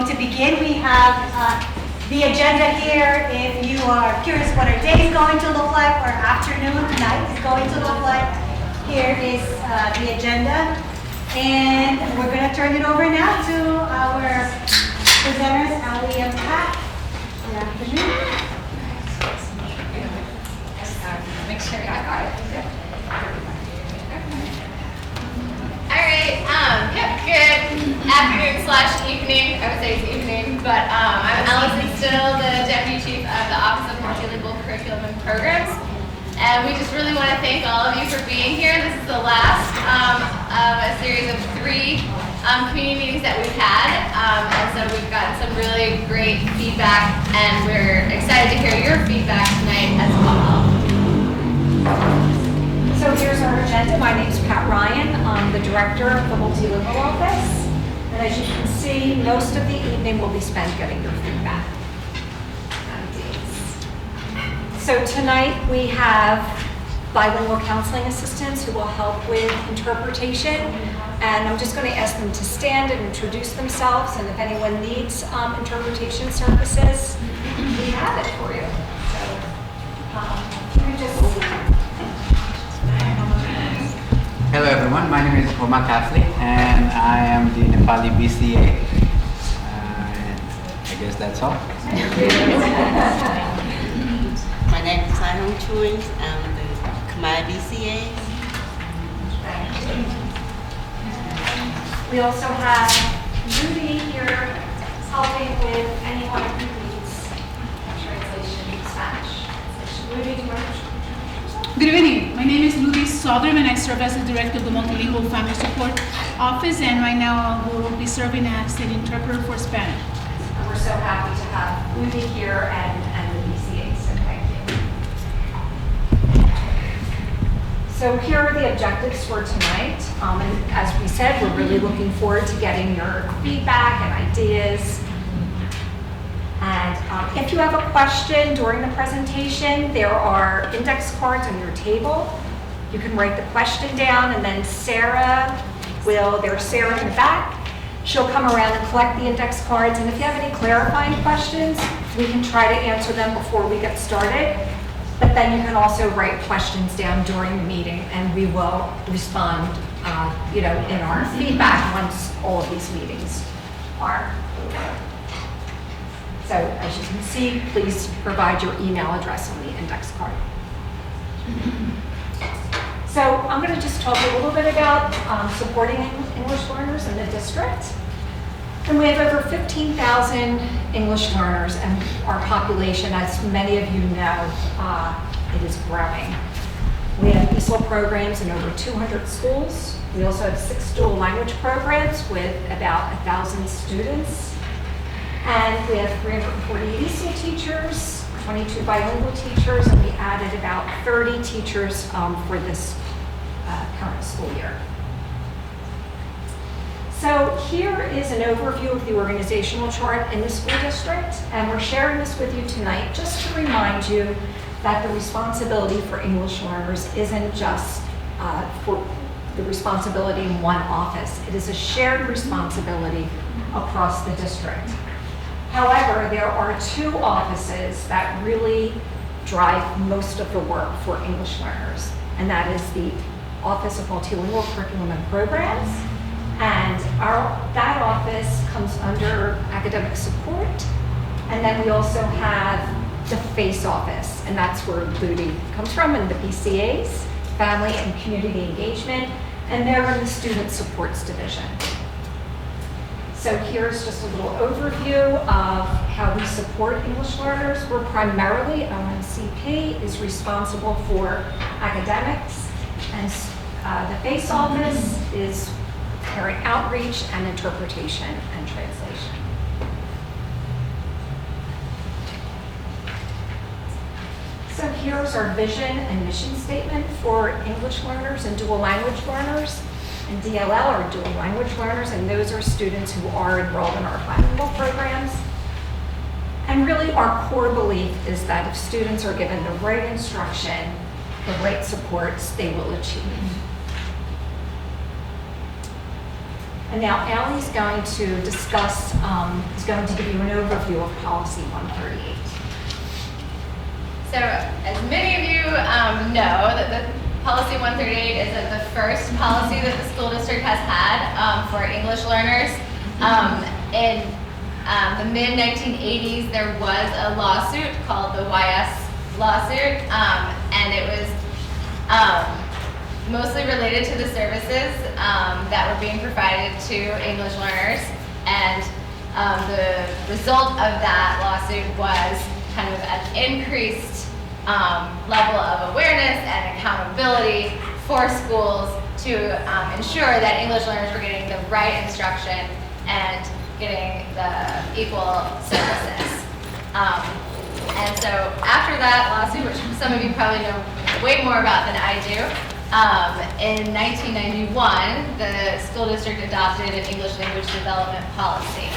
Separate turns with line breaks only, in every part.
going to begin. We have the agenda here. If you are curious what our day is going to look like, or afternoon, night is going to look like, here is the agenda. And we're going to turn it over now to our presenters, Ali and Pat. Good afternoon.
Make sure I got it. All right. Good afternoon/evening. I would say it's evening, but I'm Allison, still the Deputy Chief of the Office of Multilingual Curriculum and Programs. And we just really want to thank all of you for being here. This is the last of a series of 3 community meetings that we've had. And so we've gotten some really great feedback, and we're excited to hear your feedback tonight as well.
So here's our agenda. My name is Pat Ryan. I'm the director of the Multilingual Office. And as you can see, most of the evening will be spent getting your feedback. So tonight we have bilingual counseling assistants who will help with interpretation. And I'm just going to ask them to stand and introduce themselves. And if anyone needs interpretation services, we have it for you. So you just...
Hello everyone, my name is Homa Kafli and I am the Nepali BCA. I guess that's all.
My name is Sahum Chewins. I'm the Khmer BCA.
We also have Rudy here helping with anyone who needs translation in Spanish. Rudy, do you want to?
Good evening. My name is Luis Soderman and I serve as the director of the Multilingual Family Support Office, and right now we will be serving as an interpreter for Spanish.
We're so happy to have Rudy here and the BCA, so thank you. So here are the objectives for tonight. And as we said, we're really looking forward to getting your feedback and ideas. And if you have a question during the presentation, there are index cards on your table. You can write the question down, and then there's Sarah in the back. She'll come around and collect the index cards, and if you have any clarifying questions, we can try to answer them before we get started. But then you can also write questions down during the meeting, and we will respond in our feedback once all of these meetings are over. So as you can see, please provide your email address on the index card. So I'm going to just talk a little bit about supporting English learners in the district. And we have over 15,000 English learners, and our population, as many of you know, it is growing. We have ESOL programs in over 200 schools. We also have 6 dual language programs with about 1,000 students. And we have 340 ESOL teachers, 22 bilingual teachers, and we added about 30 teachers for this current school year. So here is an overview of the organizational chart in the school district, and we're sharing this with you tonight just to remind you that the responsibility for English learners isn't just for the responsibility in one office. It is a shared responsibility across the district. However, there are 2 offices that really drive most of the work for English learners, and that is the Office of Multilingual Curriculum and Programs, and that office comes under academic support, and then we also have the FACE office, and that's where Ludi comes from, and the BCAs, Family and Community Engagement, and they're in the Student Supports Division. So here's just a little overview of how we support English learners. We're primarily, ONCP is responsible for academics, and the FACE office is parent outreach and interpretation and translation. So here's our vision and mission statement for English learners and dual language learners. And DLL are dual language learners, and those are students who are enrolled in our bilingual programs. And really our core belief is that if students are given the right instruction, the right supports, they will achieve. And now Allie's going to discuss, is going to give you an overview of Policy 138.
So, as many of you know, that the Policy 138 is the first policy that the school district has had for English learners. In the mid-1980s, there was a lawsuit called the YS lawsuit, and it was mostly related to the services that were being provided to English learners. And the result of that lawsuit was kind of an increased level of awareness and accountability for schools to ensure that English learners were getting the right instruction and getting the equal services. And so after that lawsuit, which some of you probably know way more about than I do, in 1991, the school district adopted an English language development policy.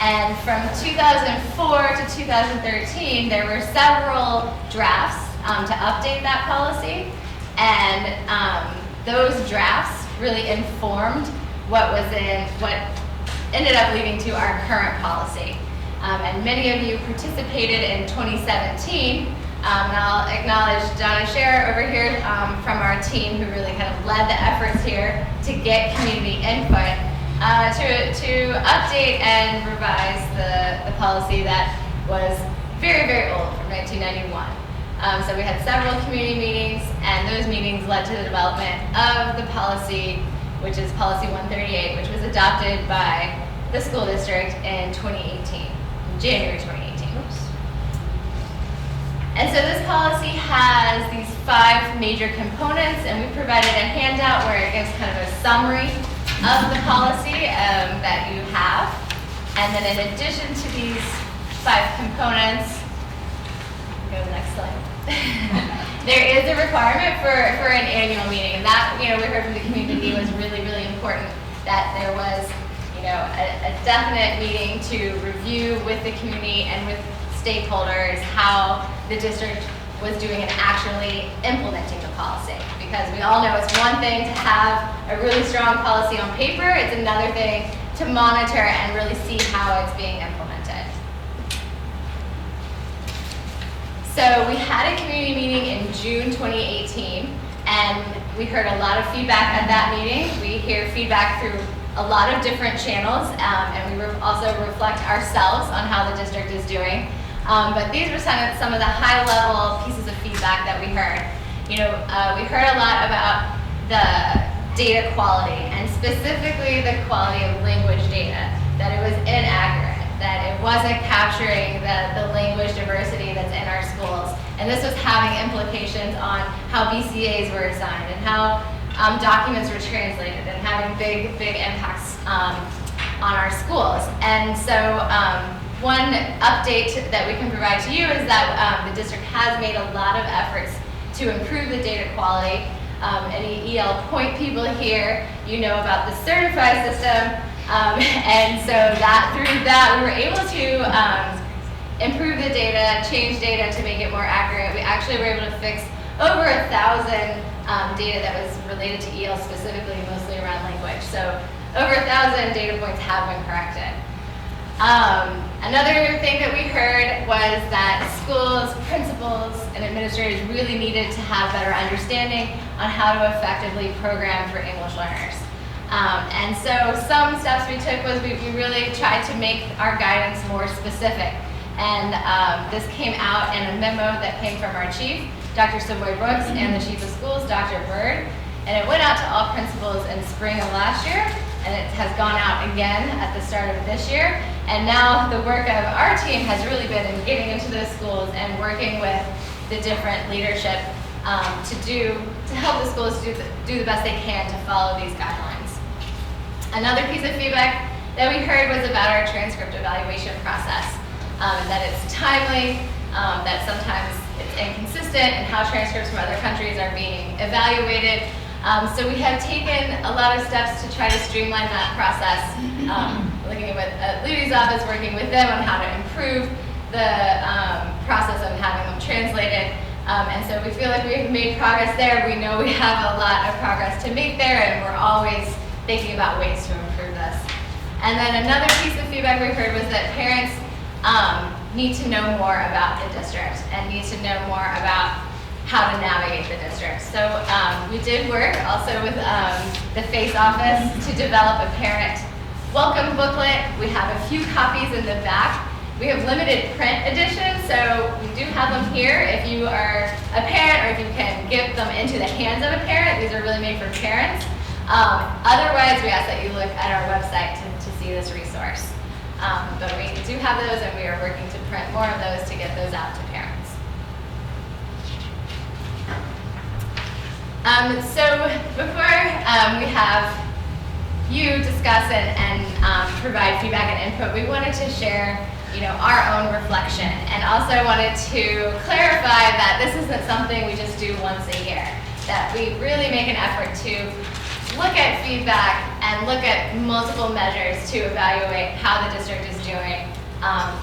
And from 2004 to 2013, there were several drafts to update that policy. And those drafts really informed what ended up leading to our current policy. And many of you participated in 2017. And I'll acknowledge Donna Scher over here from our team who really kind of led the efforts here to get community input to update and revise the policy that was very, very old from 1991. So we had several community meetings, and those meetings led to the development of the policy, which is Policy 138, which was adopted by the school district in 2018, January 2018. And so this policy has these 5 major components, and we provided a handout where it gives kind of a summary of the policy that you have. And then in addition to these 5 components, go to the next slide. There is a requirement for an annual meeting, and that, we heard from the community was really, really important, that there was, a definite meeting to review with the community and with stakeholders how the district was doing and actually implementing the policy. Because we all know it's one thing to have a really strong policy on paper, it's another thing to monitor and really see how it's being implemented. So we had a community meeting in June 2018, and we heard a lot of feedback at that meeting. We hear feedback through a lot of different channels, and we also reflect ourselves on how the district is doing. But these were some of the high-level pieces of feedback that we heard. We heard a lot about the data quality, and specifically the quality of language data, that it was inaccurate, that it wasn't capturing the language diversity that's in our schools. And this was having implications on how BCAs were assigned and how documents were translated, and having big, big impacts on our schools. And so one update that we can provide to you is that the district has made a lot of efforts to improve the data quality. Any EL point people here, you know about the certified system, and so through that we were able to improve the data, change data to make it more accurate. We actually were able to fix over 1,000 data that was related to EL specifically, mostly around language. So over 1,000 data points have been corrected. Another thing that we heard was that schools, principals, and administrators really needed to have better understanding on how to effectively program for English learners. And so some steps we took was we really tried to make our guidance more specific. And this came out in a memo that came from our chief, Dr. Savoy Brooks, and the chief of schools, Dr. Bird. And it went out to all principals in spring of last year, and it has gone out again at the start of this year. And now the work of our team has really been in getting into those schools and working with the different leadership to help the schools do the best they can to follow these guidelines. Another piece of feedback that we heard was about our transcript evaluation process, that it's timely, that sometimes it's inconsistent in how transcripts from other countries are being evaluated. So we have taken a lot of steps to try to streamline that process, looking with Ludy's office, working with them on how to improve the process of having them translated. And so we feel like we've made progress there. We know we have a lot of progress to make there, and we're always thinking about ways to improve And then another piece of feedback we heard was that parents need to know more about the district and need to know more about how to navigate the district. So we did work also with the FACE office to develop a parent welcome booklet. We have a few copies in the back. We have limited print editions, so we do have them here if you are a parent or if you can give them into the hands of a parent. These are really made for parents. Otherwise, we ask that you look at our website to see this resource. But we do have those, and we are working to print more of those to get those out to parents. So before we have you discuss and provide feedback and input, we wanted to share, our own reflection, and also wanted to clarify that this isn't something we just do once a year. That we really make an effort to look at feedback and look at multiple measures to evaluate how the district is doing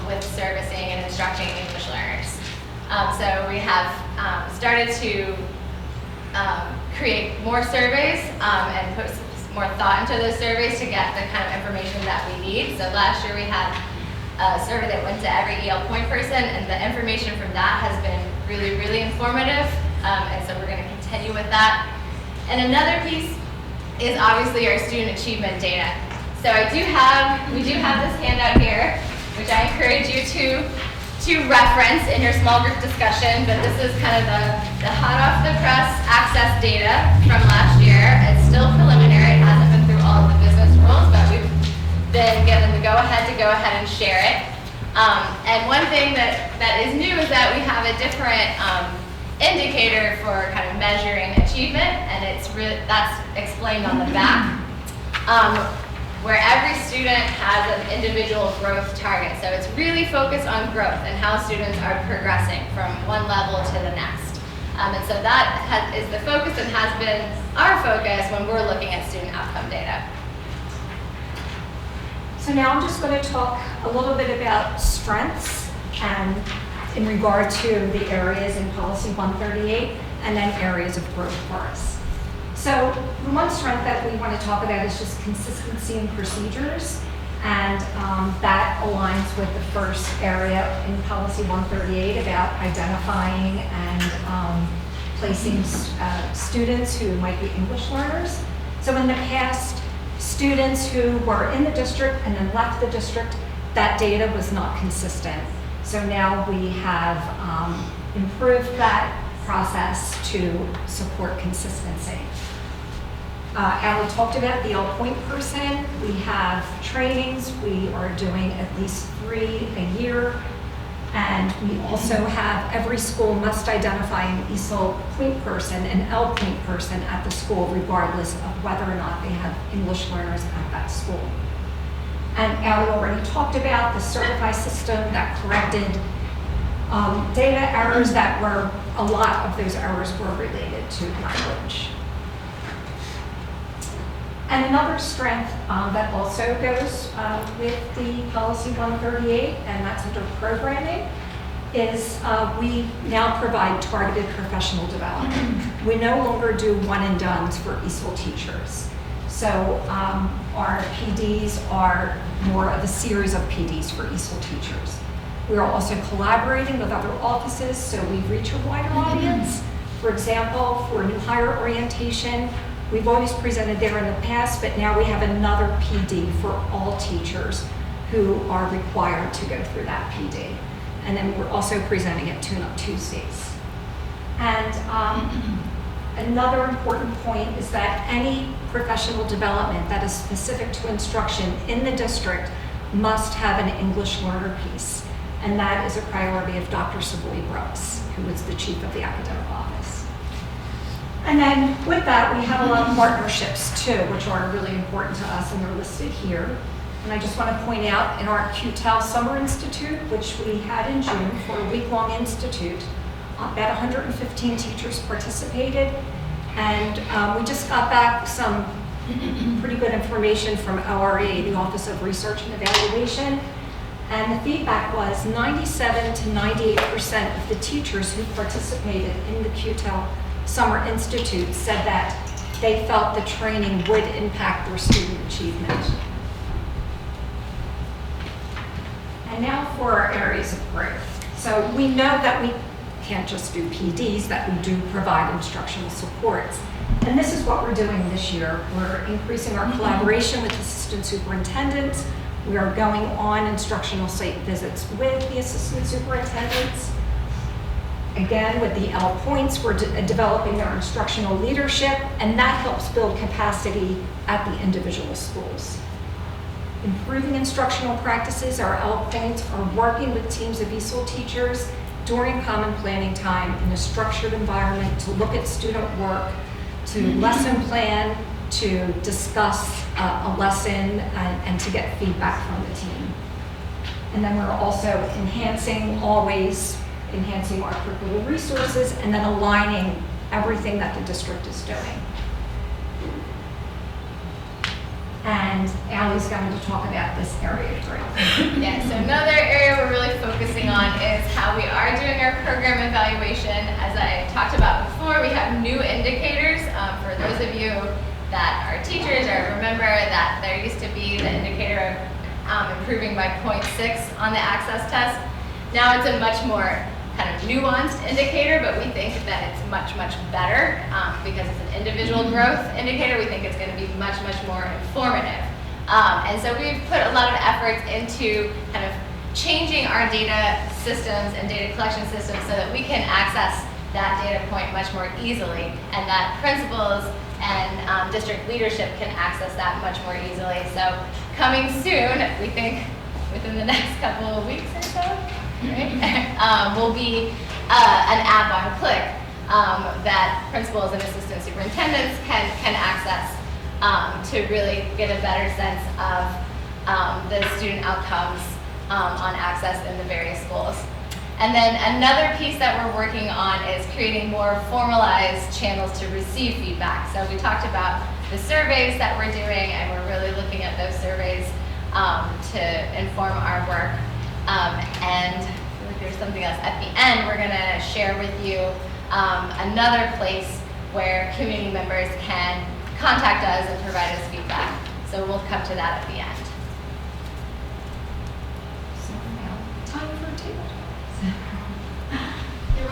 with servicing and instructing English learners. So we have started to create more surveys and put more thought into those surveys to get the kind of information that we need. So last year we had a survey that went to every EL point person, and the information from that has been really, really informative. And so we're going to continue with that. And another piece is obviously our student achievement data. So we do have this handout here, which I encourage you to reference in your small group discussion, but this is kind of the hot off the press access data from last year. It's still preliminary, it hasn't been through all of the business rules, but we've been given the go-ahead to go ahead and share it. And one thing that is new is that we have a different indicator for kind of measuring achievement, and that's explained on the back. Where every student has an individual growth target. So it's really focused on growth and how students are progressing from one level to the next. And so that is the focus and has been our focus when we're looking at student outcome data.
So now I'm just going to talk a little bit about strengths and in regard to the areas in Policy 138 and then areas of growth for us. So the one strength that we want to talk about is just consistency in procedures, and that aligns with the first area in Policy 138 about identifying and placing students who might be English learners. So in the past, students who were in the district and then left the district, that data was not consistent. So now we have improved that process to support consistency. Allie talked about the all-point person. We have trainings. We are doing at least 3 a year. And we also have every school must identify an ESOL point person, an L point person at the school, regardless of whether or not they have English learners at that school. And Allie already talked about the Certify system that corrected data errors that were, a lot of those errors were related to language. And another strength that also goes with the Policy 138, and that's under programming, is we now provide targeted professional development. We no longer do one and dones for ESOL teachers. So our PDs are more of a series of PDs for ESOL teachers. We are also collaborating with other offices so we reach a wider audience. For example, for new hire orientation, we've always presented there in the past, but now we have another PD for all teachers who are required to go through that PD. And then we're also presenting it Tune-Up Tuesdays. And another important point is that any professional development that is specific to instruction in the district must have an English learner piece. And that is a priority of Dr. Savoy Brooks, who is the chief of the academic office. And then with that, we have a lot of partnerships too, which are really important to us, and they're listed here. And I just want to point out in our QTEL Summer Institute, which we had in June for a week-long institute, about 115 teachers participated. And we just got back some pretty good information from ORE, the Office of Research and Evaluation. And the feedback was 97 to 98% of the teachers who participated in the QTEL Summer Institute said that they felt the training would impact their student achievement. And now for our areas of growth. So we know that we can't just do PDs, that we do provide instructional supports. And this is what we're doing this year. We're increasing our collaboration with assistant superintendents. We are going on instructional site visits with the assistant superintendents. Again, with the L points, we're developing our instructional leadership, and that helps build capacity at the individual schools. Improving instructional practices, our L points are working with teams of ESOL teachers during common planning time in a structured environment to look at student work, to lesson plan, to discuss a lesson, and to get feedback from the team. And then we're also always enhancing our curricular resources, and then aligning everything that the district is doing. And Allie's going to talk about this area of growth.
Yeah, so another area we're really focusing on is how we are doing our program evaluation. As I talked about before, we have new indicators. For those of you that are teachers or remember that there used to be the indicator of improving by 0.6 on the access test. Now it's a much more kind of nuanced indicator, but we think that it's much, much better because it's an individual growth indicator. We think it's going to be much, much more informative. And so we've put a lot of efforts into kind of changing our data systems and data collection systems so that we can access that data point much more easily, and that principals and district leadership can access that much more easily. So coming soon, we think within the next couple of weeks or so, right? Will be an app on click that principals and assistant superintendents can access to really get a better sense of the student outcomes on access in the various schools. And then another piece that we're working on is creating more formalized channels to receive feedback. So we talked about the surveys that we're doing, and we're really looking at those surveys to inform our work. And I feel like there's something else. At the end, we're going to share with you another place where community members can contact us and provide us feedback. So we'll come to that at the end.
So now, time for a table talk.